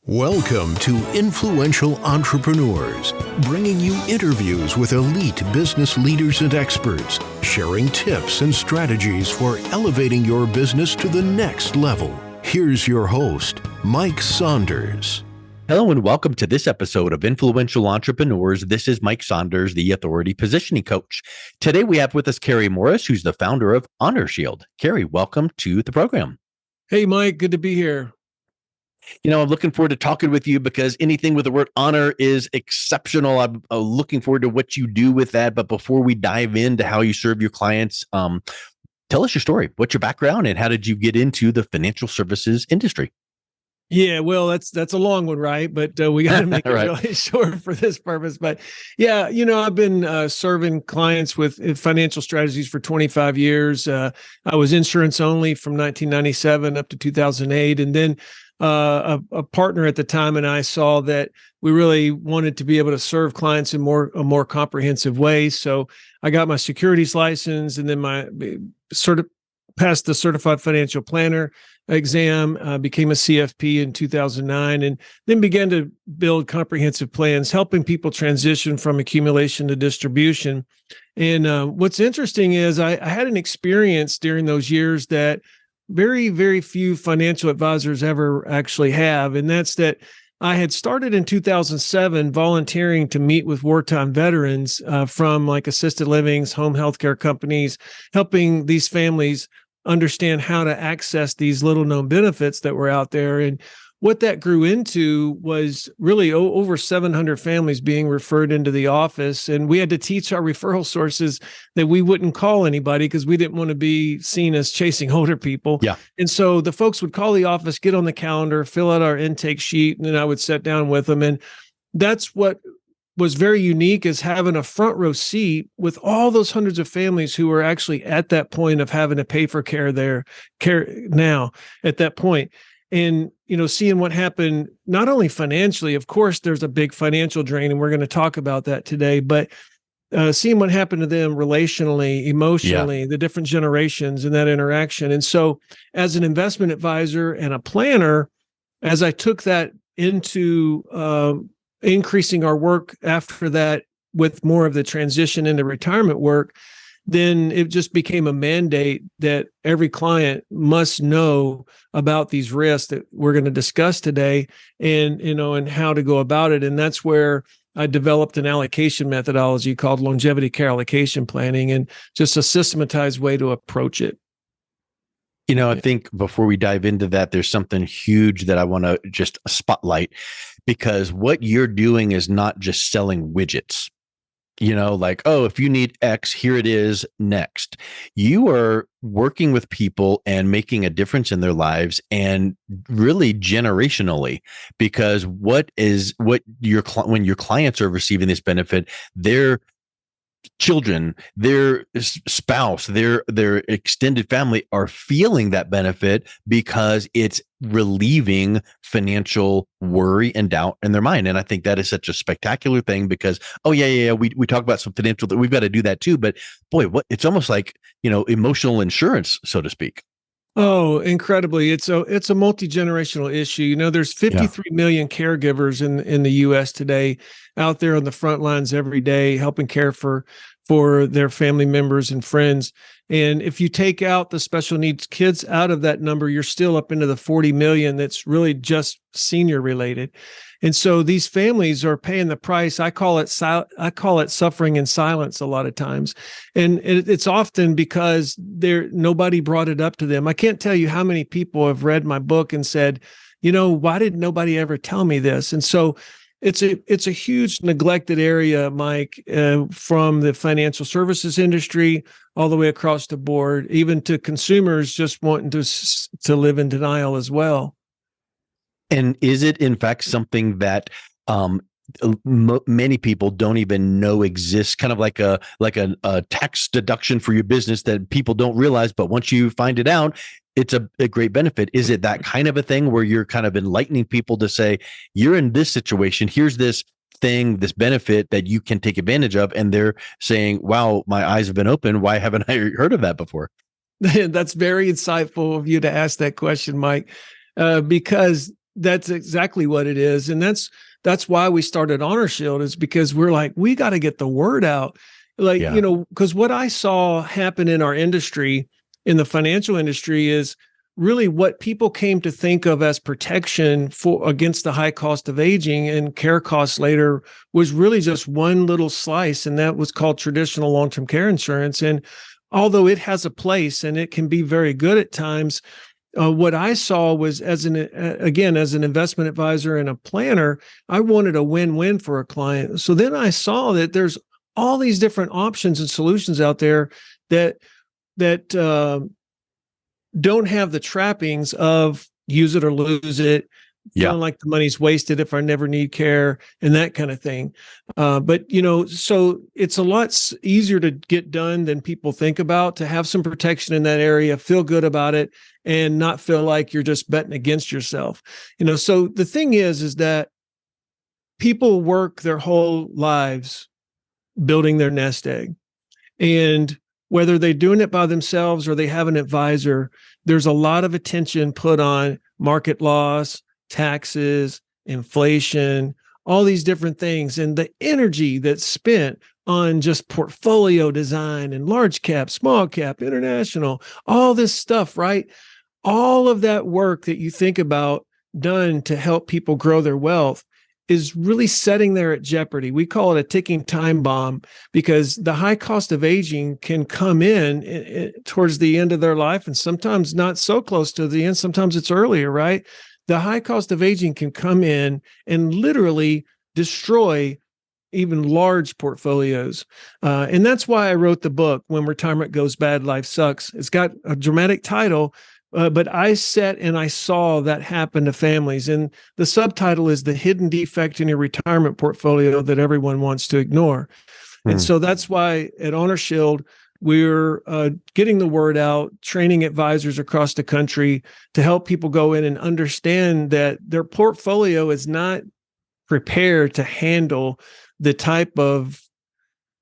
Welcome to Influential Entrepreneurs, bringing you interviews with elite business leaders and experts, sharing tips and strategies for elevating your business to the next level. Here's your host, Mike Saunders. Hello and welcome to this episode of Influential Entrepreneurs. This is Mike Saunders, the Authority Positioning Coach. Today we have with us Kerry Morris, who's the founder of HonorShield. Kerry, welcome to the program. Hey, Mike, good to be here. I'm looking forward to talking with you because anything with the word honor is exceptional. I'm looking forward to what you do with that. But before we dive into how you serve your clients, tell us your story. What's your background and how did you get into the financial services industry? Yeah, well, that's a long one, right? But we got to make it Right. really short for this purpose. But yeah, I've been serving clients with financial strategies for 25 years. I was insurance only from 1997 up to 2008. And then a partner at the time and I saw that we really wanted to be able to serve clients in a more comprehensive way. So I got my securities license and then my passed the certified financial planner exam, became a CFP in 2009, and then began to build comprehensive plans, helping people transition from accumulation to distribution. And what's interesting is I had an experience during those years that very, very few financial advisors ever actually have. And that's that I had started in 2007 volunteering to meet with wartime veterans from like assisted livings, home healthcare companies, helping these families understand how to access these little known benefits that were out there. And what that grew into was really over 700 families being referred into the office. And we had to teach our referral sources that we wouldn't call anybody because we didn't want to be seen as chasing older people. Yeah. And so the folks would call the office, get on the calendar, fill out our intake sheet, and then I would sit down with them. And that's what was very unique, is having a front row seat with all those hundreds of families who were actually at that point of having to pay for care now at that point. And, seeing what happened, not only financially, of course, there's a big financial drain, and we're going to talk about that today, but seeing what happened to them relationally, emotionally, the different generations and that interaction. And so as an investment advisor and a planner, as I took that into increasing our work after that with more of the transition into retirement work, then it just became a mandate that every client must know about these risks that we're going to discuss today and how to go about it. And that's where I developed an allocation methodology called Longevity Care Allocation Planning, and just a systematized way to approach it. I think before we dive into that, there's something huge that I want to just spotlight, because what you're doing is not just selling widgets. If you need X, here it is next. You are working with people and making a difference in their lives, and really generationally, because when your clients are receiving this benefit, their children, their spouse, their extended family are feeling that benefit because it's relieving financial worry and doubt in their mind. And I think that is such a spectacular thing because, we talk about some financial, we've got to do that too. But boy, it's almost like, emotional insurance, so to speak. Oh, incredibly. It's a multi-generational issue. There's 53 million caregivers in the US today out there on the front lines every day, helping care for their family members and friends. And if you take out the special needs kids out of that number, you're still up into the 40 million that's really just senior related. And so these families are paying the price. I call it suffering in silence a lot of times. And it's often because nobody brought it up to them. I can't tell you how many people have read my book and said, why did nobody ever tell me this? And so it's a huge neglected area, Mike, from the financial services industry all the way across the board, even to consumers just wanting to live in denial as well. And is it in fact something that many people don't even know exists, kind of like a tax deduction for your business that people don't realize, but once you find it out, it's a great benefit? Is it that kind of a thing where you're kind of enlightening people to say, you're in this situation, here's this thing, this benefit that you can take advantage of, and they're saying, wow, my eyes have been opened, why haven't I heard of that before? That's very insightful of you to ask that question, Mike, because That's exactly what it is. And that's why we started HonorShield, is because we're like, we got to get the word out. Like, Yeah. you know, because what I saw happen in our industry, in the financial industry, is really what people came to think of as protection for against the high cost of aging and care costs later was really just one little slice, and that was called traditional long-term care insurance. And although it has a place and it can be very good at times, what I saw was, as an investment advisor and a planner, I wanted a win-win for a client. So then I saw that there's all these different options and solutions out there that don't have the trappings of use it or lose it, feeling like the money's wasted if I never need care, and that kind of thing. But, you know, so it's a lot easier to get done than people think about, to have some protection in that area, feel good about it, and not feel like you're just betting against yourself. You know, so the thing is that people work their whole lives building their nest egg. And whether they're doing it by themselves or they have an advisor, there's a lot of attention put on market loss, taxes, inflation, all these different things. And the energy that's spent on just portfolio design and large cap, small cap, international, all this stuff, right? All of that work that you think about done to help people grow their wealth is really setting there at jeopardy. We call it a ticking time bomb, because the high cost of aging can come in towards the end of their life, and sometimes not so close to the end. Sometimes it's earlier, right? The high cost of aging can come in and literally destroy even large portfolios. And that's why I wrote the book, When Retirement Goes Bad, Life Sucks. It's got a dramatic title, but I sat and I saw that happen to families. And the subtitle is The Hidden Defect in Your Retirement Portfolio That Everyone Wants to Ignore. And so that's why at HonorShield, we're getting the word out, training advisors across the country to help people go in and understand that their portfolio is not prepared to handle the type of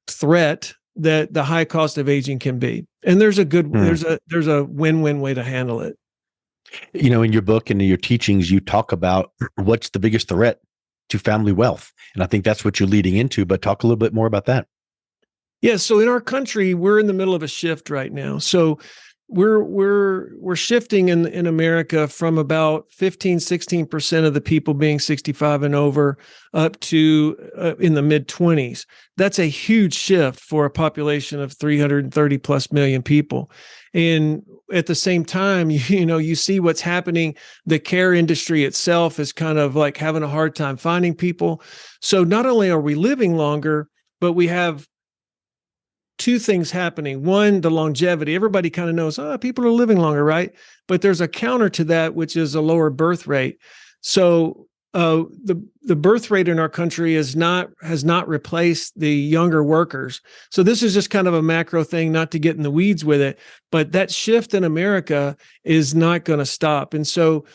threat that the high cost of aging can be. And there's a win-win way to handle it. You know, in your book and in your teachings, you talk about what's the biggest threat to family wealth. And I think that's what you're leading into, but talk a little bit more about that. Yeah. So in our country, we're in the middle of a shift right now. So we're shifting in America from about 16% of the people being 65 and over up to in the mid 20s. That's a huge shift for a population of 330 plus million people. And at the same time, you see what's happening. The care industry itself is kind of like having a hard time finding people. So not only are we living longer, but we have two things happening. One, the longevity. Everybody kind of knows, people are living longer, right? But there's a counter to that, which is a lower birth rate. So the birth rate in our country has not replaced the younger workers. So this is just kind of a macro thing, not to get in the weeds with it, but that shift in America is not going to stop. And so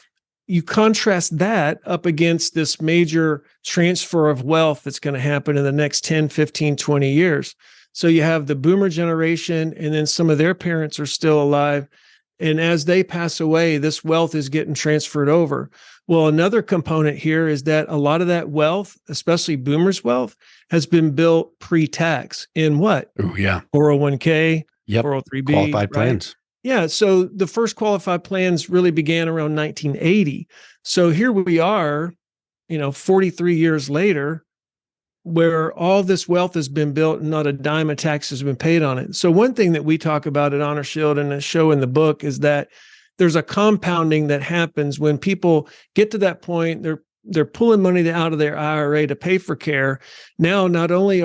you contrast that up against this major transfer of wealth that's going to happen in the next 10, 15, 20 years. So you have the boomer generation, and then some of their parents are still alive. And as they pass away, this wealth is getting transferred over. Well, another component here is that a lot of that wealth, especially boomers' wealth, has been built pre-tax in what? Oh, yeah. 401k, Yep. 403b. Qualified right? plans. Yeah. So the first qualified plans really began around 1980. So here we are, 43 years later, where all this wealth has been built and not a dime of tax has been paid on it. So one thing that we talk about at HonorShield and show in the book is that there's a compounding that happens when people get to that point. They're pulling money out of their IRA to pay for care. Now, not only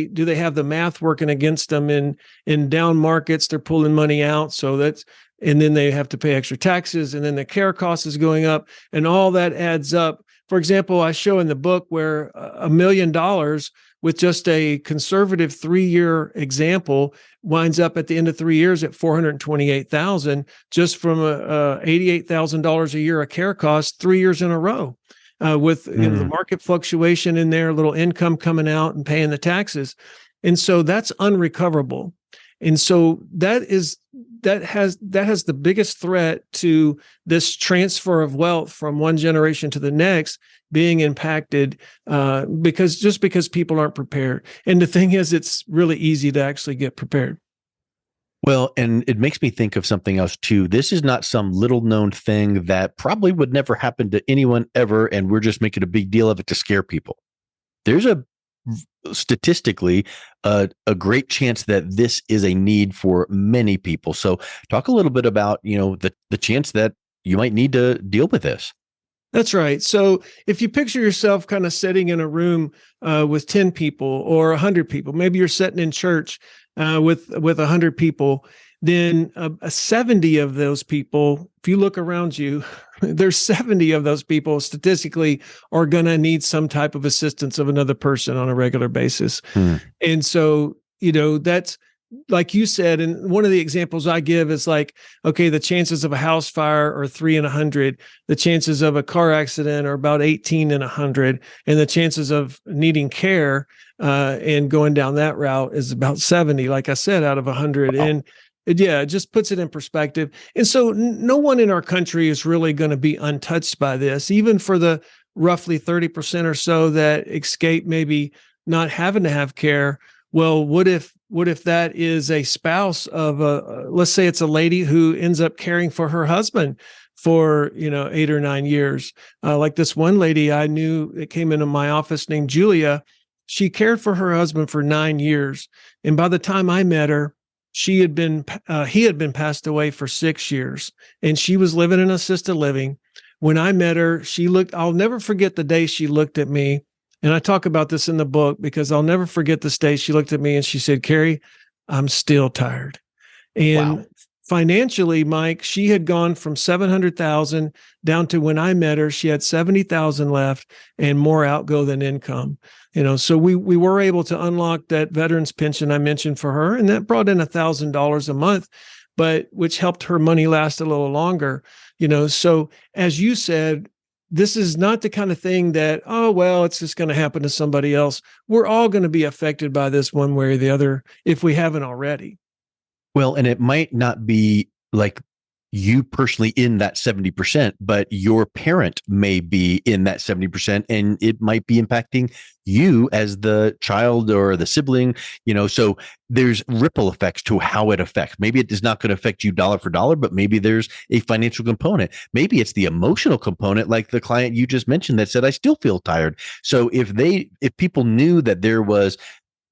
do they have the math working against them in down markets, they're pulling money out. And then they have to pay extra taxes, and then the care cost is going up, and all that adds up. For example, I show in the book where $1 million with just a conservative 3-year example winds up at the end of 3 years at $428,000 just from $88,000 a year of care costs 3 years in a row, with the market fluctuation in there, a little income coming out and paying the taxes. And so that's unrecoverable. And so that has the biggest threat to this transfer of wealth from one generation to the next being impacted because people aren't prepared. And the thing is, it's really easy to actually get prepared. Well, and it makes me think of something else too. This is not some little known thing that probably would never happen to anyone ever, and we're just making a big deal of it to scare people. There's statistically a great chance that this is a need for many people. So talk a little bit about, the chance that you might need to deal with this. That's right. So if you picture yourself kind of sitting in a room with 10 people or 100 people, maybe you're sitting in church with 100 people, then 70 of those people, if you look around you, there's 70 of those people statistically are going to need some type of assistance of another person on a regular basis. And so, that's like you said, and one of the examples I give is like, okay, the chances of a house fire are 3 in 100. The chances of a car accident are about 18 in 100. And the chances of needing care and going down that route is about 70, like I said, out of 100. Wow. And it just puts it in perspective. And so no one in our country is really going to be untouched by this, even for the roughly 30% or so that escape maybe not having to have care. Well, what if that is a spouse of let's say it's a lady who ends up caring for her husband for 8 or 9 years, like this one lady I knew that came into my office named Julia. She cared for her husband for 9 years, and by the time I met her, he had been passed away for 6 years, and she was living in assisted living. When I met her, I'll never forget the day she looked at me. And I talk about this in the book because I'll never forget this day. She looked at me and she said, "Kerry, I'm still tired." And Wow. Financially, Mike, she had gone from 700,000 down to, when I met her, she had 70,000 left and more outgo than income. So we were able to unlock that veterans pension I mentioned for her, and that brought in $1,000 a month, which helped her money last a little longer. So as you said, this is not the kind of thing that, oh, well, it's just going to happen to somebody else. We're all going to be affected by this one way or the other if we haven't already. Well, and it might not be like you personally in that 70%, but your parent may be in that 70%, and it might be impacting you as the child or the sibling, so there's ripple effects to how it affects. Maybe it is not going to affect you dollar for dollar, but maybe there's a financial component. Maybe it's the emotional component, like the client you just mentioned that said, "I still feel tired." So if people knew that there was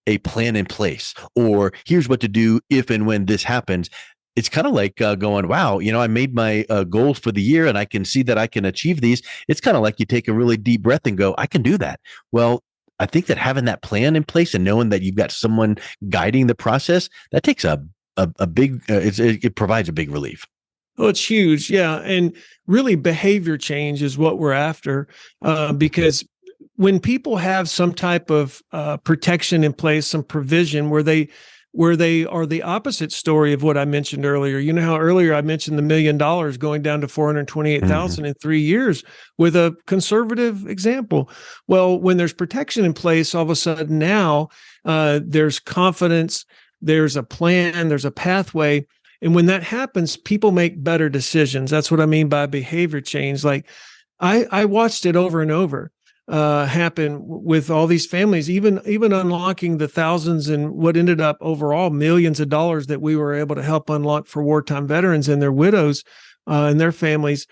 a plan in place, or here's what to do if and when this happens, it's kind of like going, wow, I made my goals for the year and I can see that I can achieve these. It's kind of like you take a really deep breath and go, I can do that. Well, I think that having that plan in place and knowing that you've got someone guiding the process, that takes a big, it provides a big relief. Oh, it's huge. Yeah. And really behavior change is what we're after, because when people have some type of protection in place, some provision where they are the opposite story of what I mentioned earlier. You know how earlier I mentioned the $1 million going down to 428,000 in 3 years with a conservative example. Well, when there's protection in place, all of a sudden now there's confidence, there's a plan, there's a pathway. And when that happens, people make better decisions. That's what I mean by behavior change. Like I watched it over and over happen with all these families, even unlocking the thousands and what ended up overall millions of dollars that we were able to help unlock for wartime veterans and their widows and their families.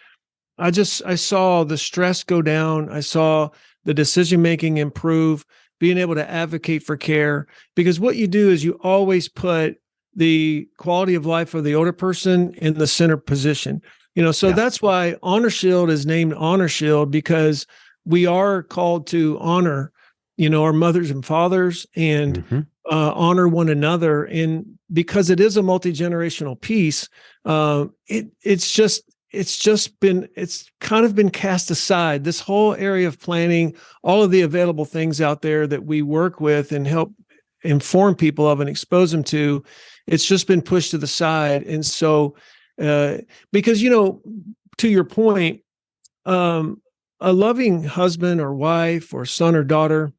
I saw the stress go down. I saw the decision-making improve, being able to advocate for care, because what you do is you always put the quality of life of the older person in the center position. So that's why HonorShield is named HonorShield, because we are called to honor, our mothers and fathers and honor one another. And because it is a multi-generational piece, it's kind of been cast aside. This whole area of planning, all of the available things out there that we work with and help inform people of and expose them to, it's just been pushed to the side. And so, because, to your point, a loving husband or wife or son or daughter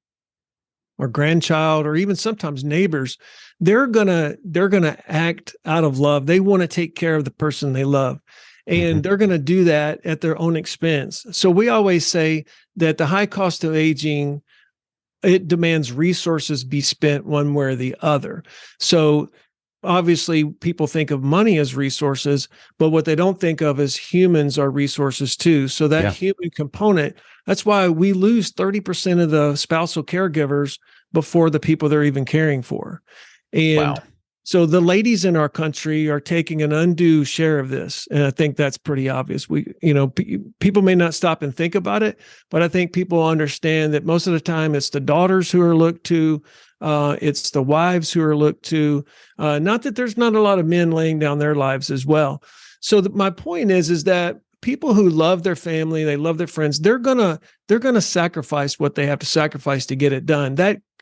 or grandchild, or even sometimes neighbors, they're gonna act out of love. They want to take care of the person they love, and they're going to do that at their own expense. So we always say that the high cost of aging, it demands resources be spent one way or the other. So obviously people think of money as resources, but what they don't think of is humans are resources too. So that human component, that's why we lose 30% of the spousal caregivers before the people they're even caring for. And so the ladies in our country are taking an undue share of this. And I think that's pretty obvious. People may not stop and think about it, but I think people understand that most of the time it's the daughters who are looked to. It's the wives who are looked to. Not that there's not a lot of men laying down their lives as well. So my point is that people who love their family, they love their friends, they're gonna sacrifice what they have to sacrifice to get it done.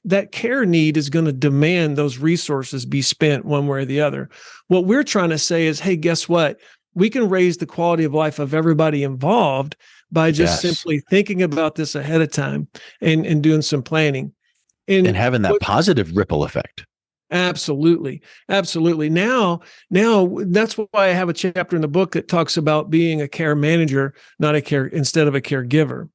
That care need is going to demand those resources be spent one way or the other. What we're trying to say is, hey, guess what? We can raise the quality of life of everybody involved by just simply thinking about this ahead of time and doing some planning. And having that positive ripple effect. Absolutely. Absolutely. Now that's why I have a chapter in the book that talks about being a care manager, instead of a caregiver.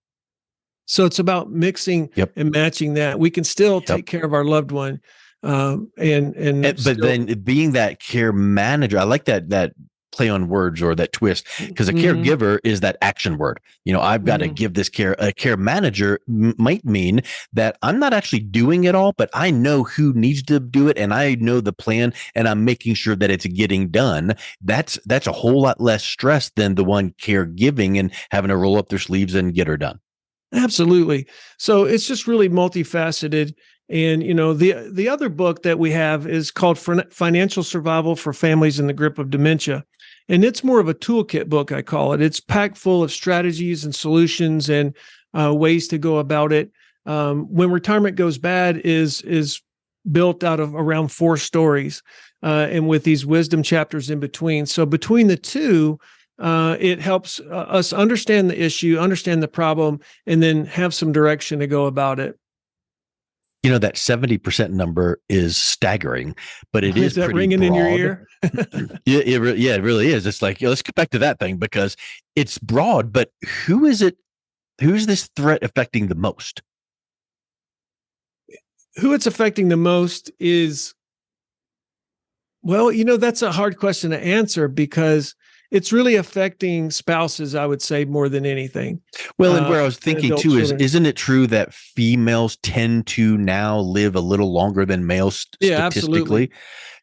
So it's about mixing and matching that. We can still take care of our loved one. But then being that care manager, I like that play on words or that twist, because a caregiver is that action word. I've got to give this care. A care manager might mean that I'm not actually doing it all, but I know who needs to do it, and I know the plan, and I'm making sure that it's getting done. That's a whole lot less stress than the one caregiving and having to roll up their sleeves and get her done. Absolutely. So it's just really multifaceted. And, the other book that we have is called Financial Survival for Families in the Grip of Dementia. And it's more of a toolkit book, I call it. It's packed full of strategies and solutions and ways to go about it. When Retirement Goes Bad is built out of around 4 stories, and with these wisdom chapters in between. So between the two, it helps us understand the issue, understand the problem, and then have some direction to go about it. That 70% number is staggering, but it is that pretty ringing broad. In your ear? It really is. It's like, let's get back to that thing, because it's broad, but who is this threat affecting the most? Who it's affecting the most is, well, that's a hard question to answer, because it's really affecting spouses, I would say, more than anything. Well, and where I was thinking too is, isn't it true that females tend to now live a little longer than males statistically? Absolutely.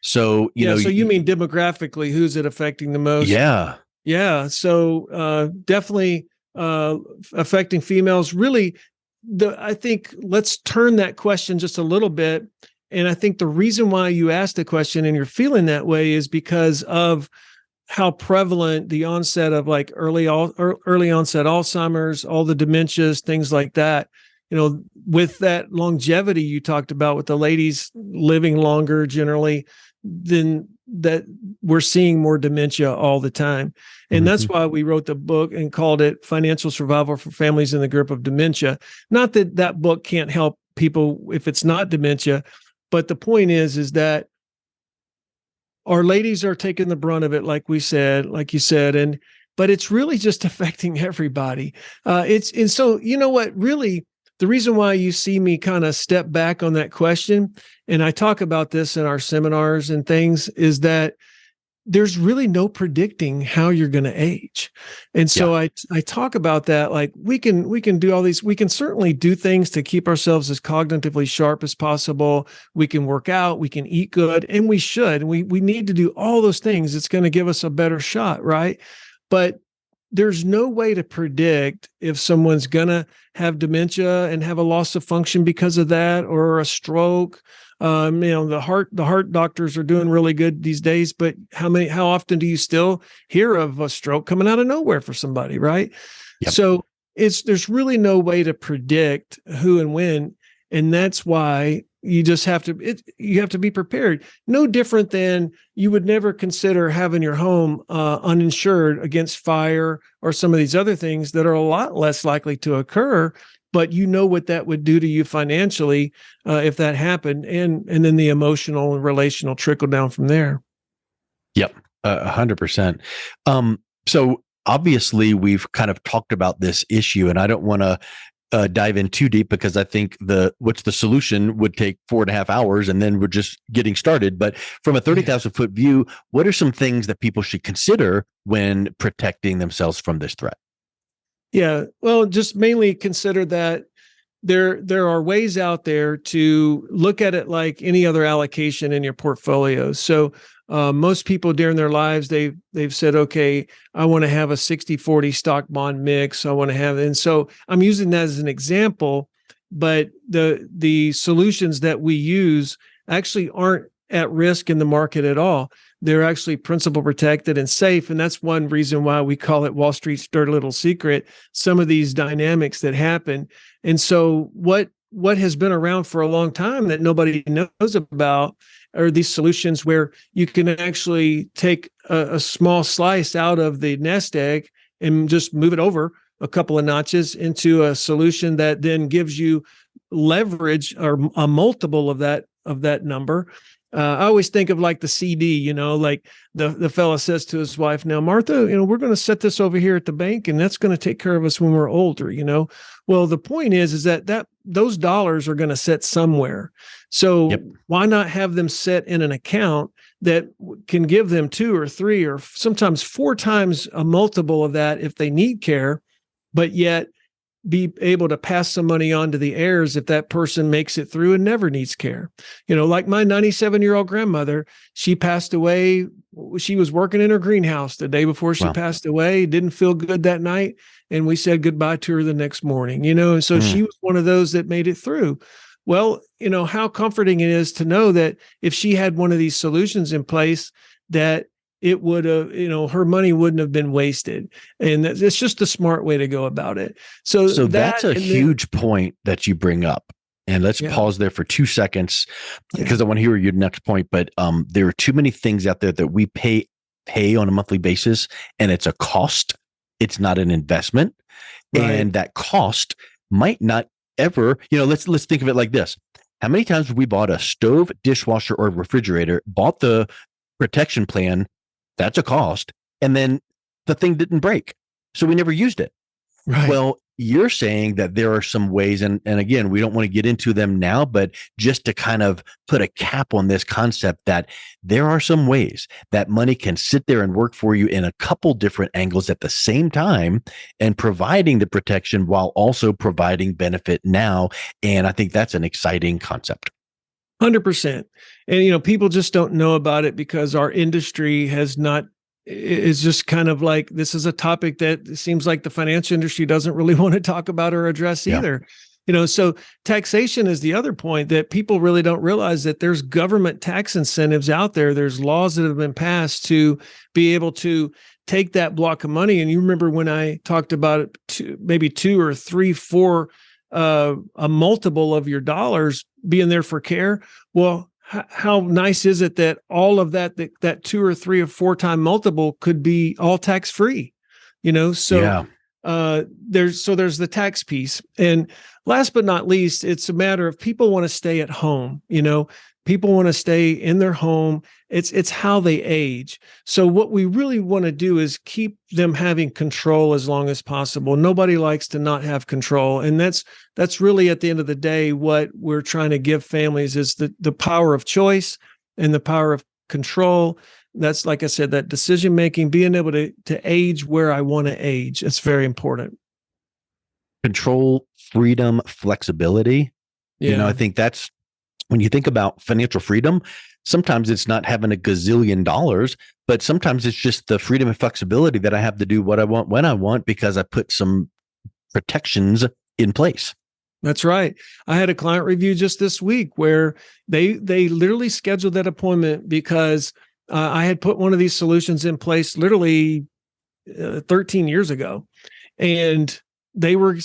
So, so you mean demographically, who's it affecting the most? Yeah. Yeah. So definitely affecting females. Really, I think let's turn that question just a little bit. And I think the reason why you asked the question and you're feeling that way is because of how prevalent the onset of like early onset Alzheimer's, all the dementias, things like that. With that longevity you talked about, with the ladies living longer generally, then that we're seeing more dementia all the time. And that's why we wrote the book and called it Financial Survival for Families in the Grip of Dementia. Not that book can't help people if it's not dementia, but the point is that our ladies are taking the brunt of it, like you said, but it's really just affecting everybody. And so, really, the reason why you see me kind of step back on that question, and I talk about this in our seminars and things, is that there's really no predicting how you're going to age. And so I talk about that, like we can do all these, we can certainly do things to keep ourselves as cognitively sharp as possible. We can work out, we can eat good, and we should. We need to do all those things. It's going to give us a better shot, right? But there's no way to predict if someone's going to have dementia and have a loss of function because of that, or a stroke. The heart doctors are doing really good these days, but how often do you still hear of a stroke coming out of nowhere for somebody, right? Yep. So there's really no way to predict who and when, and that's why you just have to be prepared. No different than you would never consider having your home uninsured against fire or some of these other things that are a lot less likely to occur but you know what that would do to you financially if that happened, and then the emotional and relational trickle down from there. Yep, 100%. So obviously, we've kind of talked about this issue, and I don't want to dive in too deep because I think what's the solution would take 4.5 hours, and then we're just getting started. But from a 30,000 foot view, what are some things that people should consider when protecting themselves from this threat? Yeah, well, just mainly consider that there are ways out there to look at it like any other allocation in your portfolio. So most people during their lives, they've said, okay, I want to have a 60-40 stock bond mix. I want to have, and so I'm using that as an example, but the solutions that we use actually aren't at risk in the market at all. They're actually principal protected and safe. And that's one reason why we call it Wall Street's dirty little secret, some of these dynamics that happen. And so what has been around for a long time that nobody knows about are these solutions where you can actually take a small slice out of the nest egg and just move it over a couple of notches into a solution that then gives you leverage or a multiple of that number. I always think of like the CD, like the fella says to his wife, now, Martha, we're going to set this over here at the bank and that's going to take care of us when we're older, Well, the point is that those dollars are going to sit somewhere. So Why not have them set in an account that can give them 2 or 3 or sometimes 4 times a multiple of that if they need care, but yet be able to pass some money on to the heirs if that person makes it through and never needs care. Like my 97-year-old grandmother, she passed away. She was working in her greenhouse the day before she passed away, didn't feel good that night. And we said goodbye to her the next morning, and so she was one of those that made it through. Well, how comforting it is to know that if she had one of these solutions in place, that it would have, her money wouldn't have been wasted. And it's just a smart way to go about it. So that's a huge point that you bring up. And let's pause there for 2 seconds because I want to hear your next point. But there are too many things out there that we pay on a monthly basis, and it's a cost. It's not an investment. Right. And that cost might not ever, let's think of it like this. How many times have we bought a stove, dishwasher, or refrigerator, bought the protection plan? That's a cost. And then the thing didn't break. So we never used it. Right. Well, you're saying that there are some ways, and again, we don't want to get into them now, but just to kind of put a cap on this concept that there are some ways that money can sit there and work for you in a couple different angles at the same time and providing the protection while also providing benefit now. And I think that's an exciting concept. 100%. And, people just don't know about it because our industry is just kind of like, this is a topic that seems like the financial industry doesn't really want to talk about or address either. So taxation is the other point that people really don't realize, that there's government tax incentives out there. There's laws that have been passed to be able to take that block of money. And you remember when I talked about it, maybe 2 or 3, 4, a multiple of your dollars being there for care. Well, how nice is it that all of that 2 or 3 or 4 time multiple could be all tax free, So there's the tax piece. And last but not least, it's a matter of people want to stay at home, people want to stay in their home. It's how they age. So what we really want to do is keep them having control as long as possible. Nobody likes to not have control. And that's really at the end of the day, what we're trying to give families is the power of choice and the power of control. That's, like I said, that decision making, being able to age where I want to age. It's very important. Control, freedom, flexibility. Yeah. I think that's, when you think about financial freedom, sometimes it's not having a gazillion dollars, but sometimes it's just the freedom and flexibility that I have to do what I want when I want because I put some protections in place. That's right. I had a client review just this week where they literally scheduled that appointment because I had put one of these solutions in place literally 13 years ago, and they were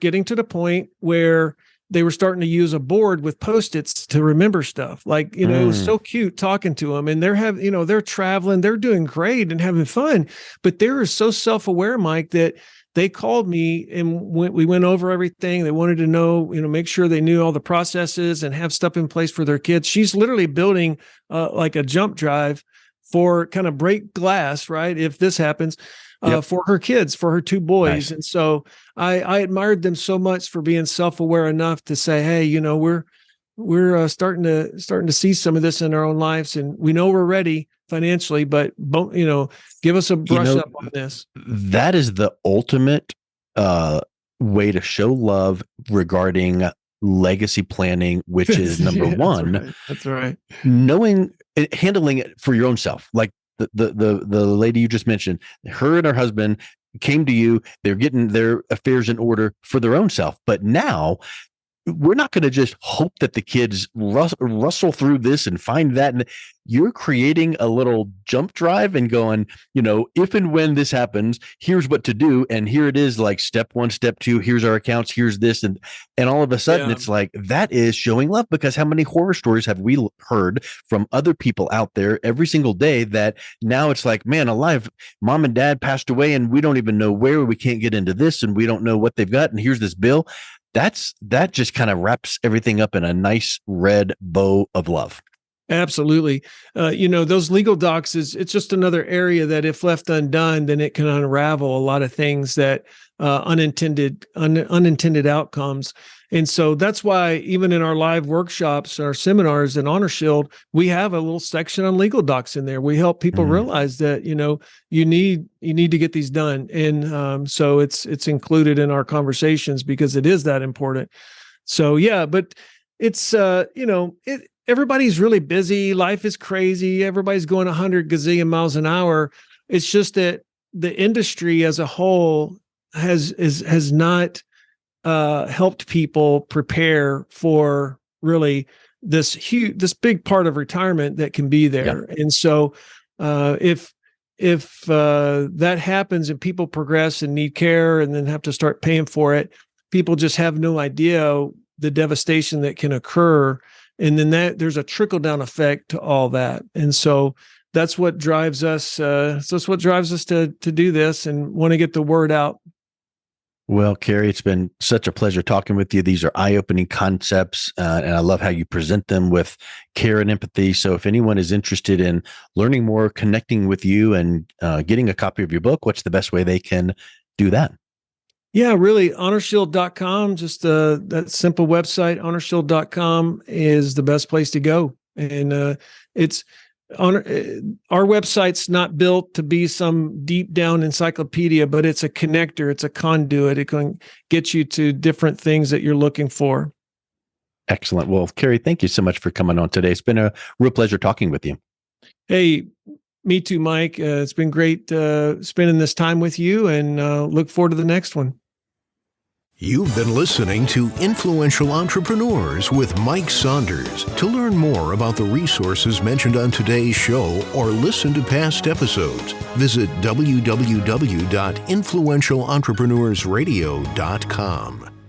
getting to the point where they were starting to use a board with Post-its to remember stuff. Like, it was so cute talking to them, and they're traveling, they're doing great and having fun, but they're so self-aware, Mike, that they called me and we went over everything. They wanted to know, make sure they knew all the processes and have stuff in place for their kids. She's literally building like a jump drive for kind of break glass, right? If this happens, for her kids, for her 2 boys. Nice. And so I admired them so much for being self-aware enough to say, hey, we're starting to see some of this in our own lives, and we know we're ready financially, but give us a brush up on this. That is the ultimate way to show love regarding legacy planning, which is number one. That's right. Handling it for your own self. Like the lady you just mentioned, her and her husband came to you, they're getting their affairs in order for their own self. But now we're not going to just hope that the kids rustle through this and find that. And you're creating a little jump drive and going, if and when this happens, here's what to do. And here it is, like step 1, step 2, here's our accounts, here's this. And all of a sudden it's like, that is showing love, because how many horror stories have we heard from other people out there every single day that now it's like, man alive, mom and dad passed away and we don't even know where, we can't get into this and we don't know what they've got. And here's this bill. That just kind of wraps everything up in a nice red bow of love. Absolutely. Those legal docs it's just another area that if left undone, then it can unravel a lot of things that unintended outcomes. And so that's why even in our live workshops, our seminars and HonorShield, we have a little section on legal docs in there. We help people realize that, you need to get these done. And so it's included in our conversations because it is that important. So, but it's, everybody's really busy. Life is crazy. Everybody's going 100 gazillion miles an hour. It's just that the industry as a whole has not helped people prepare for really this big part of retirement that can be there. Yeah. And so if that happens and people progress and need care and then have to start paying for it, people just have no idea the devastation that can occur. And then there's a trickle down effect to all that. And so that's what drives us. That's what drives us to do this and want to get the word out. Well, Kerry, it's been such a pleasure talking with you. These are eye-opening concepts, and I love how you present them with care and empathy. So if anyone is interested in learning more, connecting with you, and getting a copy of your book, what's the best way they can do that? Yeah, really, HonorShield.com, just that simple website, HonorShield.com is the best place to go. And it's our website's not built to be some deep down encyclopedia, but it's a connector, it's a conduit. It can get you to different things that you're looking for. Excellent. Well, Kerry, thank you so much for coming on today. It's been a real pleasure talking with you. Hey, me too, Mike. It's been great spending this time with you, and look forward to the next one. You've been listening to Influential Entrepreneurs with Mike Saunders. To learn more about the resources mentioned on today's show or listen to past episodes, visit www.influentialentrepreneursradio.com.